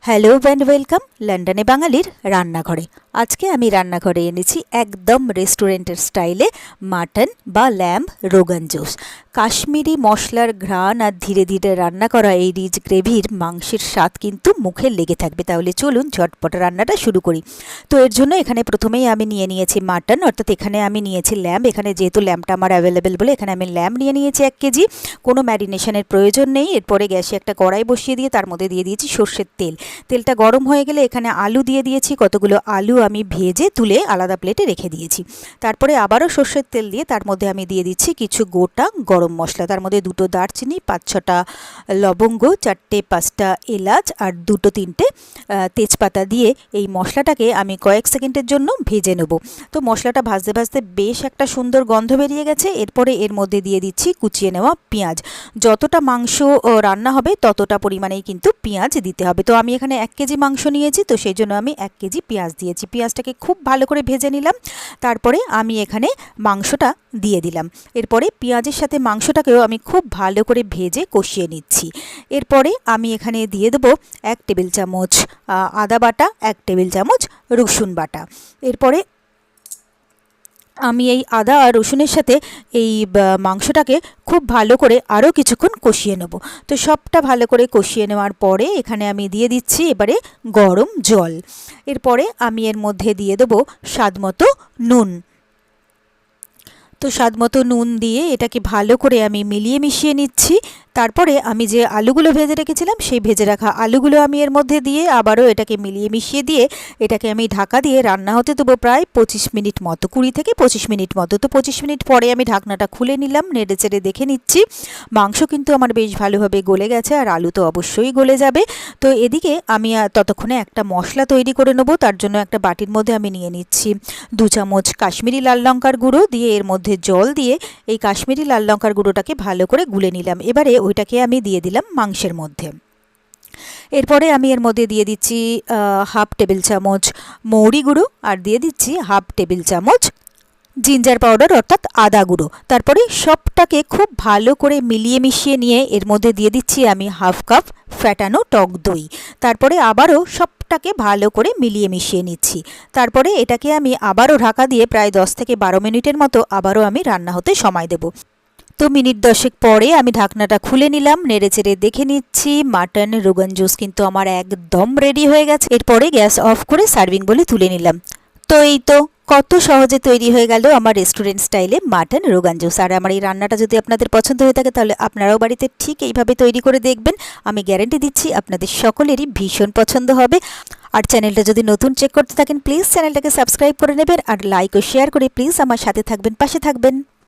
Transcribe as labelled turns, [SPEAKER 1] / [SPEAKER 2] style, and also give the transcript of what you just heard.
[SPEAKER 1] Hello and welcome লন্ডনে বাঙালির রান্নাঘরে। আজকে আমি রান্নাঘরে এনেছি একদম রেস্টুরেন্টের স্টাইলে মাটন বা ল্যাম্ব রোগান জোশ। কাশ্মীরি মশলার ঘ্রাণ আর ধীরে ধীরে রান্না করা এই রিচ গ্রেভির মাংসের স্বাদ কিন্তু মুখে লেগে থাকবে। তাহলে চলুন ঝটপট রান্নাটা শুরু করি। তো এর জন্য এখানে প্রথমেই আমি নিয়েছি মাটন, অর্থাৎ এখানে আমি নিয়েছি ল্যাম্ব। এখানে যেহেতু ল্যাম্বটা আমার অ্যাভেলেবেল বলে এখানে আমি ল্যাম্ব নিয়েছি 1 কেজি। কোনো ম্যারিনেশনের প্রয়োজন নেই। এরপরে গ্যাসে একটা কড়াই বসিয়ে দিয়ে তার মধ্যে দিয়ে দিয়েছি সর্ষের তেল। তেলটা গরম হয়ে গেলে এখানে আলু দিয়ে দিয়েছি। কতগুলো আলু আমি ভেজে তুলে আলাদা প্লেটে রেখে দিয়েছি। তারপরে আবারও সর্ষের তেল দিয়ে তার মধ্যে আমি দিয়ে দিচ্ছি কিছু গোটা গরম মশলা। তার মধ্যে 2টো দারচিনি, 5-6টা লবঙ্গ, 4-5টা এলাচ আর 2-3টে তেজপাতা দিয়ে এই মশলাটাকে আমি কয়েক সেকেন্ডের জন্য ভেজে নেব। তো মশলাটা ভাজতে ভাজতে বেশ একটা সুন্দর গন্ধ বেরিয়ে গেছে। এরপরে এর মধ্যে দিয়ে দিচ্ছি কুচিয়ে নেওয়া পেঁয়াজ। যতটা মাংস রান্না হবে ততটা পরিমাণেই কিন্তু পেঁয়াজ দিতে হবে। তো আমি এখানে 1 কেজি মাংস নিয়েছি, তো সেই জন্য আমি 1 কেজি পেঁয়াজ দিয়েছি। পেঁয়াজটাকে খুব ভালো করে ভেজে নিলাম। তারপরে আমি এখানে মাংসটা দিয়ে দিলাম। এরপরে পেঁয়াজের সাথে মাংসটাকেও আমি খুব ভালো করে ভেজে কষিয়ে নিচ্ছি। এরপরে আমি এখানে দিয়ে দেবো 1 টেবিল চামচ আদা বাটা, 1 টেবিল চামচ রসুন বাটা। এরপরে আমি এই আদা আর রসুনের সাথে এই মাংসটাকে খুব ভালো করে আরও কিছুক্ষণ কষিয়ে নেব। তো সবটা ভালো করে কষিয়ে নেওয়ার পরে এখানে আমি দিয়ে দিচ্ছি এবারে গরম জল। এরপরে আমি এর মধ্যে দিয়ে দেবো স্বাদমতো নুন। তো স্বাদমতো নুন দিয়ে এটাকে ভালো করে আমি মিলিয়ে মিশিয়ে নিচ্ছি। তারপরে আমি যে আলুগুলো ভেজে রেখেছিলাম সেই ভেজে রাখা আলুগুলো আমি এর মধ্যে দিয়ে আবারও এটাকে মিলিয়ে মিশিয়ে দিয়ে এটাকে আমি ঢাকা দিয়ে রান্না হতে দেবো প্রায় 25 মিনিট মতো, 20 থেকে 25 মিনিট মতো। তো 25 মিনিট পরে আমি ঢাকনাটা খুলে নিলাম, নেড়ে চেড়ে দেখে নিচ্ছি। মাংস কিন্তু আমার বেশ ভালোভাবে গলে গেছে আর আলু তো অবশ্যই গলে যাবে। তো এদিকে আমি ততক্ষণে একটা মশলা তৈরি করে নেবো। তার জন্য একটা বাটির মধ্যে আমি নিয়ে নিচ্ছি 2 চামচ কাশ্মীরি লাল লঙ্কার গুঁড়ো, দিয়ে এর মধ্যে জল দিয়ে এই কাশ্মীরি লাল লঙ্কার গুঁড়োটাকে ভালো করে গুলে নিলাম। এবারে ওইটাকে আমি দিয়ে দিলাম মাংসের মধ্যে। এরপরে আমি এর মধ্যে দিয়ে দিচ্ছি 1/2 টেবিল চামচ মৌরি গুঁড়ো আর দিয়ে দিচ্ছি 1/2 টেবিল চামচ জিঞ্জার পাউডার অর্থাৎ আদা গুঁড়ো। তারপরে সবটাকে খুব ভালো করে মিলিয়ে মিশিয়ে নিয়ে এর মধ্যে দিয়ে দিচ্ছি আমি 1/2 কাপ ফ্যাটানো টক দই। তারপরে আবারও সবটাকে ভালো করে মিলিয়ে মিশিয়ে নিচ্ছি। তারপরে এটাকে আমি আবারও ঢাকা দিয়ে প্রায় 10 থেকে 12 মিনিটের মতো আবারও আমি রান্না হতে সময় দেব। তো মিনিট 10 পরে আমি ঢাকনাটা খুলে নিলাম, নেড়ে চেড়ে দেখে নিচ্ছি মাটন রোগান জোশ কিন্তু আমার একদম রেডি হয়ে গেছে। এরপরে গ্যাস অফ করে সার্ভিং বলে তুলে নিলাম। তো এই তো কত সহজে তৈরি হয়ে গেল আমার রেস্টুরেন্ট স্টাইলে মাটন রোগান জোশ। আর আমার এই রান্নাটা যদি আপনাদের পছন্দ হয়ে থাকে তাহলে আপনারাও বাড়িতে ঠিক এইভাবে তৈরি করে দেখবেন। আমি গ্যারান্টি দিচ্ছি আপনাদের সকলেরই ভীষণ পছন্দ হবে। আর চ্যানেলটা যদি নতুন চেক করতে থাকেন প্লিজ চ্যানেলটাকে সাবস্ক্রাইব করে নেবেন আর লাইক ও শেয়ার করে প্লিজ আমার সাথে থাকবেন, পাশে থাকবেন।